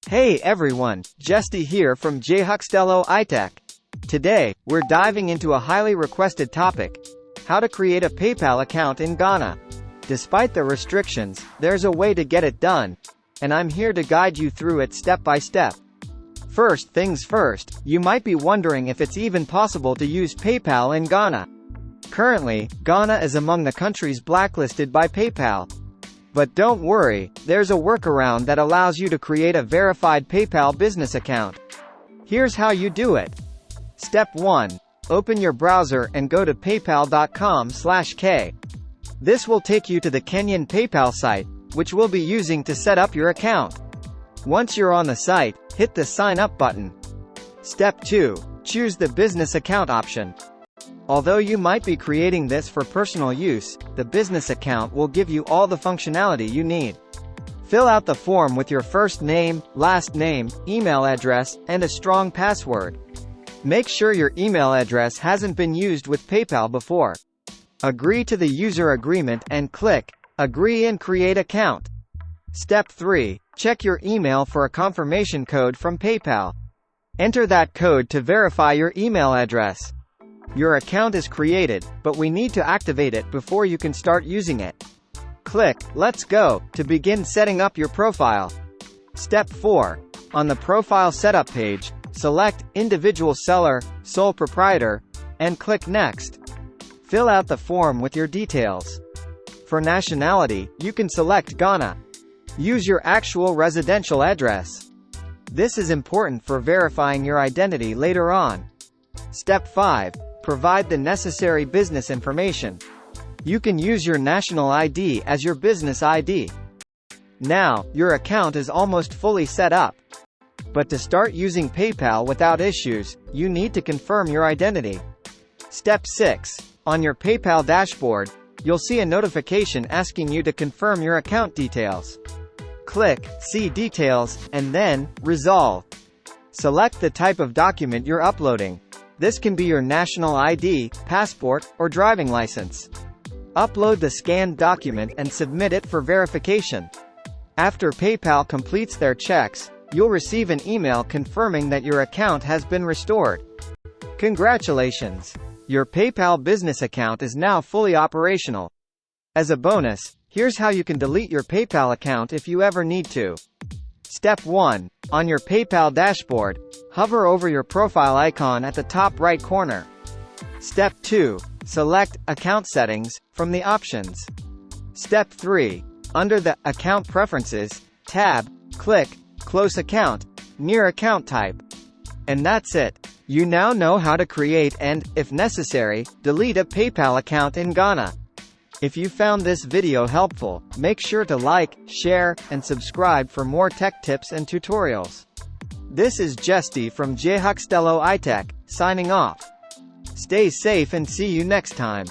Hey everyone, Jesty here from nationality. Today, we're diving into a highly requested topic: how to create a PayPal account in Ghana. Despite the restrictions, there's a way to get it done, and I'm here to guide you through it step by step. First things first, you might be wondering if it's even possible to use PayPal in Ghana. Currently, Ghana is among the countries blacklisted by PayPal. But don't worry, there's a workaround that allows you to create a verified PayPal business account. Here's how you do it. Step 1. Open your browser and go to paypal.com/k. This will take you to the Kenyan PayPal site, which we'll be using to set up your account. Once you're on the site, hit the Sign Up button. Step 2. Choose the business account option. Although you might be creating this for personal use, the business account will give you all the functionality you need. Fill out the form with your first name, last name, email address, and a strong password. Make sure your email address hasn't been used with PayPal before. Agree to the user agreement and click Agree and create account. Step 3. Check your email for a confirmation code from PayPal. Enter that code to verify your email address. Your account is created, but we need to activate it before you can start using it. Click Let's Go to begin setting up your profile. Step 4. On the profile setup page, select Individual Seller, Sole Proprietor, and click Next. Fill out the form with your details. For nationality, you can select Ghana. Use your actual residential address. This is important for verifying your identity later on. Step 5. Provide the necessary business information. You can use your national ID as your business ID. Now, your account is almost fully set up. But to start using PayPal without issues, you need to confirm your identity. Step 6. On your PayPal dashboard, you'll see a notification asking you to confirm your account details. Click See Details, and then Resolve. Select the type of document you're uploading. This can be your national ID, passport, or driving license. Upload the scanned document and submit it for verification. After PayPal completes their checks, you'll receive an email confirming that your account has been restored. Congratulations! Your PayPal business account is now fully operational. As a bonus, here's how you can delete your PayPal account if you ever need to. Step 1. On your PayPal dashboard, hover over your profile icon at the top right corner. Step 2. Select Account Settings from the options. Step 3. Under the Account Preferences tab, click Close Account near account type. And that's it. You now know how to create and, if necessary, delete a PayPal account in Ghana. If you found this video helpful, make sure to like, share, and subscribe for more tech tips and tutorials. This is Jesty from nationality, signing off. Stay safe and see you next time.